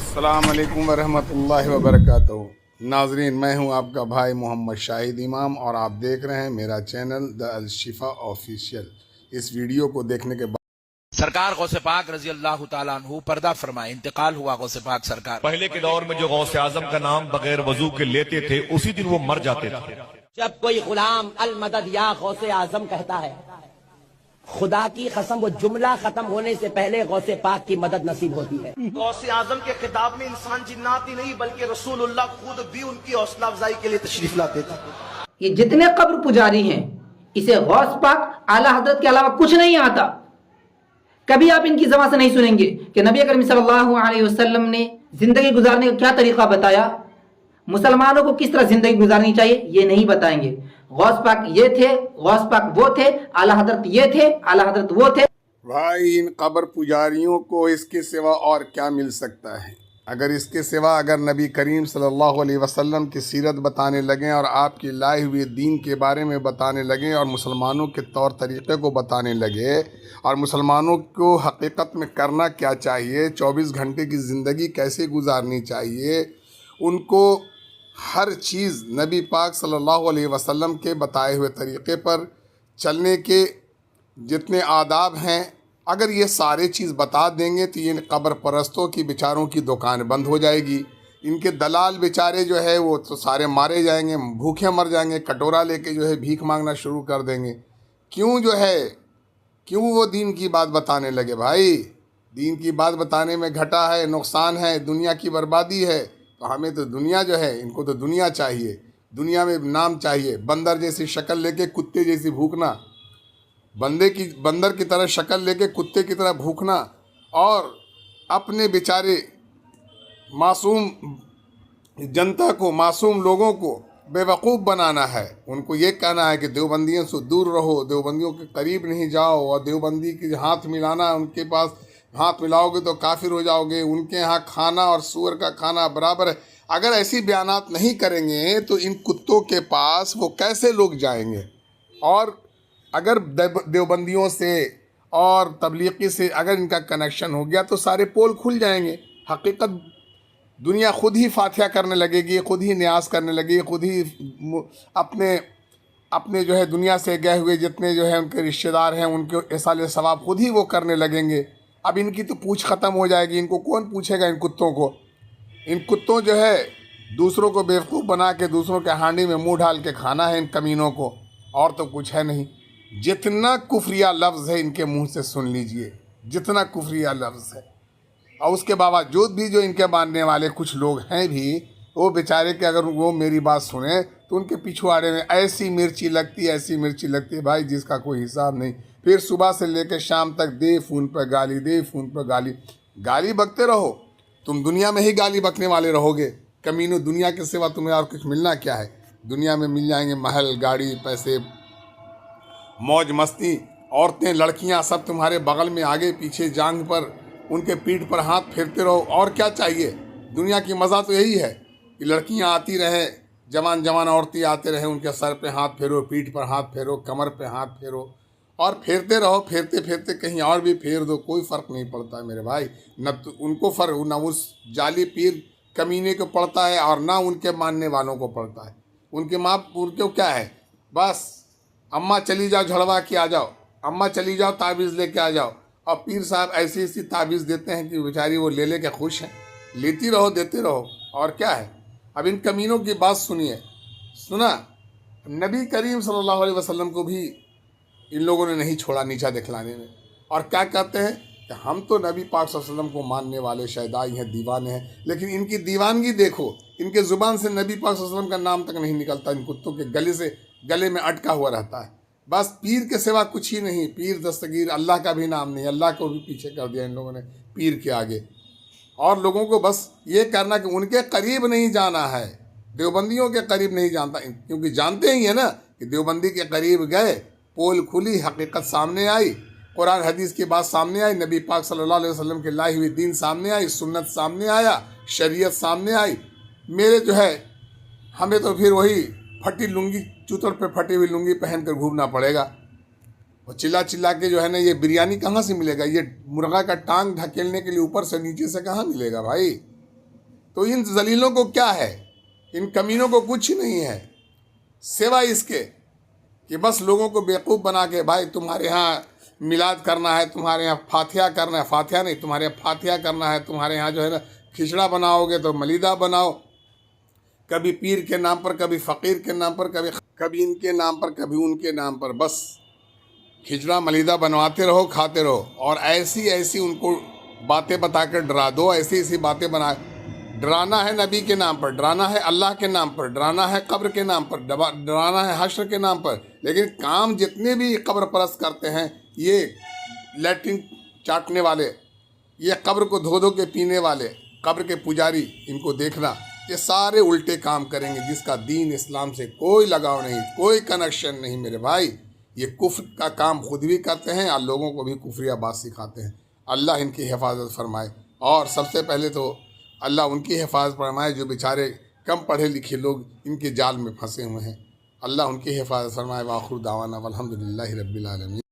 अस्सलाम वालेकुम वरहमतुल्लाहि वबरकातुहू। नाजरीन, मैं हूं आपका भाई मोहम्मद शाहिद इमाम और आप देख रहे हैं मेरा channel the Al Shifa official. इस वीडियो को देखने के बाद सरकार गौसे पाक रजी अल्लाह तआला अन्हु पर्दा फरमाए, इंतकाल हुआ गौसे पाक सरकार। पहले के दौर में जो गौसे आजम का नाम बगैर वजू के लेते थे उसी दिन वो मर जाते थे। जब कोई गुलाम अल मदद या गौसे आजम कहता है, खुदा की कसम वो जुमला खत्म होने से पहले गौसे पाक की मदद नसीब होती है। गौसे आजम के खिताब में इंसान जिन्नात ही नहीं बल्कि रसूलुल्लाह खुद भी उनकी हौसला अफजाई के लिए तशरीफ लाते थे। ये जितने कब्र पुजारी हैं, इसे गौस पाक आला हजरत के अलावा कुछ नहीं आता। कभी आप इनकी ज़बान से नहीं सुनेंगे कि नबी करीम सल्लल्लाहु अलैहि वसल्लम ने जिंदगी गुजारने का क्या तरीका बताया, मुसलमानों को किस तरह जिंदगी गुजारनी चाहिए, ये नहीं बताएंगे। गौस पाक ये थे, गौस पाक वो थे, आला हजरत ये थे, आला हजरत वो थे। भाई, इन कब्र पुजारियों को इसके सिवा और क्या मिल सकता है? अगर इसके सिवा अगर नबी करीम सल्लल्लाहु अलैहि वसल्लम की सीरत बताने लगें और आपकी लाए हुए दीन के बारे में बताने लगें और मुसलमानों के तौर तरीक़े को बताने लगे और मुसलमानों को हकीकत में करना क्या चाहिए, 24 घंटे की ज़िंदगी कैसे गुजारनी चाहिए, उनको हर चीज़ नबी पाक सल्लल्लाहु अलैहि वसल्लम के बताए हुए तरीक़े पर चलने के जितने आदाब हैं, अगर ये सारे चीज़ बता देंगे तो ये कब्र परस्तों की बेचारों की दुकान बंद हो जाएगी। इनके दलाल बेचारे जो है वो तो सारे मारे जाएंगे, भूखे मर जाएंगे, कटोरा लेके जो है भीख मांगना शुरू कर देंगे। क्यों वो दीन की बात बताने लगे? भाई, दीन की बात बताने में घाटा है, नुकसान है, दुनिया की बर्बादी है। तो हमें तो दुनिया जो है, इनको तो दुनिया चाहिए, दुनिया में नाम चाहिए। बंदर जैसी शक्ल लेके कुत्ते जैसी भूखना, बंदर की तरह शक्ल लेके कुत्ते की तरह भूखना और अपने बेचारे मासूम जनता को, मासूम लोगों को बेवकूफ़ बनाना है। उनको ये कहना है कि देवबंदियों से दूर रहो, देवबंदियों के करीब नहीं जाओ, और देवबंदी के हाथ मिलाना, उनके पास हाथ मिलाओगे तो काफिर हो जाओगे, उनके यहाँ खाना और सूअर का खाना बराबर है। अगर ऐसी बयानात नहीं करेंगे तो इन कुत्तों के पास वो कैसे लोग जाएंगे? और अगर देवबंदियों से और तबलीगी से अगर इनका कनेक्शन हो गया तो सारे पोल खुल जाएंगे। हकीकत दुनिया खुद ही फातिहा करने लगेगी, खुद ही न्यास करने लगेगी, खुद ही अपने जो है दुनिया से गए हुए जितने जो है उनके रिश्तेदार हैं उनके इसाले सवाब खुद ही वो करने लगेंगे। अब इनकी तो पूछ ख़त्म हो जाएगी। इनको कौन पूछेगा? इन कुत्तों को। इन कुत्तों जो है दूसरों को बेवकूफ़ बना के दूसरों के हांडी में मुंह डाल के खाना है इन कमीनों को, और तो कुछ है नहीं। जितना कुफरिया लफ्ज़ है इनके मुंह से सुन लीजिए, जितना कुफरिया लफ्ज़ है। और उसके बावजूद भी जो इनके मानने वाले कुछ लोग हैं भी, वो बेचारे के अगर वो मेरी बात सुने तो उनके पिछवाड़े में ऐसी मिर्ची लगती है, ऐसी मिर्ची लगती है भाई जिसका कोई हिसाब नहीं। फिर सुबह से लेकर शाम तक दे फ़ोन पर गाली, दे फ़ोन पर गाली, गाली बकते रहो। तुम दुनिया में ही गाली बकने वाले रहोगे। कमीनों, दुनिया के सिवा तुम्हें और कुछ मिलना क्या है? दुनिया में मिल जाएंगे महल, गाड़ी, पैसे, मौज मस्ती, औरतें, लड़कियां सब तुम्हारे बगल में, आगे पीछे, जांग पर, उनके पीठ पर हाथ फेरते रहो। और क्या चाहिए? दुनिया की मज़ा तो यही है कि लड़कियां आती रहे, जवान जवान औरतें आते रहे, उनके सर पे हाथ फेरो, पीठ पर हाथ फेरो, कमर पे हाथ फेरो, और फेरते रहो। फेरते फेरते कहीं और भी फेर दो, कोई फ़र्क नहीं पड़ता है मेरे भाई। न तो उनको फ़र्क, न उस जाली पीर कमीने को पड़ता है और ना उनके मानने वालों को पड़ता है। उनको क्या है? बस अम्मा चली जाओ, झड़वा के आ जाओ, अम्मा चली जाओ, ताबीज़ लेके आ जाओ। और पीर साहब ऐसी ऐसी ताबीज़ देते हैं कि बेचारी वो ले के खुश हैं। लेती रहो, देते रहो, और क्या है? अब इन कमीनों की बात सुनिए। सुना, नबी करीम सल्लल्लाहु अलैहि वसल्लम को भी इन लोगों ने नहीं छोड़ा नीचा दिखलाने में। और क्या कहते हैं कि हम तो नबी पाक सल्लल्लाहु अलैहि वसल्लम को मानने वाले शहदाई हैं, दीवाने हैं। लेकिन इनकी दीवानगी देखो, इनके ज़ुबान से नबी पाक सल्लल्लाहु अलैहि वसल्लम का नाम तक नहीं निकलता। इन कुत्तों के गले में अटका हुआ रहता है। बस पीर के सिवा कुछ ही नहीं। पीर दस्तगीर, अल्लाह का भी नाम नहीं, अल्लाह को भी पीछे कर दिया इन लोगों ने पीर के आगे। और लोगों को बस ये करना कि उनके करीब नहीं जाना है, देवबंदियों के करीब नहीं जानता, क्योंकि जानते ही है ना कि देवबंदी के करीब गए, पोल खुली, हकीकत सामने आई, कुरान हदीस की बात सामने आई, नबी पाक सल्लल्लाहु अलैहि वसल्लम के लाई हुई दीन सामने आई, सुन्नत सामने आया, शरीयत सामने आई। मेरे जो है हमें तो फिर वही फटी लुंगी, चूतर पे फटी हुई लुंगी पहन कर घूमना पड़ेगा। और चिल्ला चिल्ला के जो है ना, ये बिरयानी कहाँ से मिलेगा? ये मुर्गा का टांग ढकेलने के लिए ऊपर से नीचे से कहाँ मिलेगा भाई? تو ان ذلیلوں کو کیا ہے، ان کمینوں کو کچھ نہیں ہے سوائے اس کے کہ بس لوگوں کو بیوقوف بنا کے بھائی تمہارے ہاں میلاد کرنا ہے، تمہارے یہاں فاتحہ کرنا ہے، فاتحہ نہیں تمہارے یہاں فاتحہ کرنا ہے، تمہارے یہاں جو ہے نا کھچڑا بناؤ گے تو ملیدہ بناؤ، کبھی پیر کے نام پر، کبھی فقیر کے نام پر، کبھی ان کے نام پر، کبھی ان کے نام پر، بس کھچڑا ملیدہ بنواتے رہو، کھاتے رہو، اور ایسی ان کو باتیں بتا کر ڈرا دو، ایسی باتیں بنا، ڈرانا ہے نبی کے نام پر، ڈرانا ہے اللہ کے نام پر، ڈرانا ہے قبر کے نام پر، ڈرانا ہے حشر کے نام پر، لیکن کام جتنے بھی قبر پرست کرتے ہیں، یہ لیٹرن چاٹنے والے، یہ قبر کو دھو کے پینے والے، قبر کے پجاری، ان کو دیکھنا، یہ سارے الٹے کام کریں گے جس کا دین اسلام سے کوئی لگاؤ نہیں، کوئی کنیکشن نہیں میرے بھائی۔ یہ کفر کا کام خود بھی کرتے ہیں اور لوگوں کو بھی کفریہ بات سکھاتے ہیں۔ اللہ ان کی حفاظت فرمائے، اور سب سے پہلے تو اللہ ان کی حفاظت فرمائے جو بیچارے کم پڑھے لکھے لوگ ان کے جال میں پھنسے ہوئے ہیں، اللہ ان کی حفاظت فرمائے۔ وآخر دعوانا والحمدللہ رب العالمین۔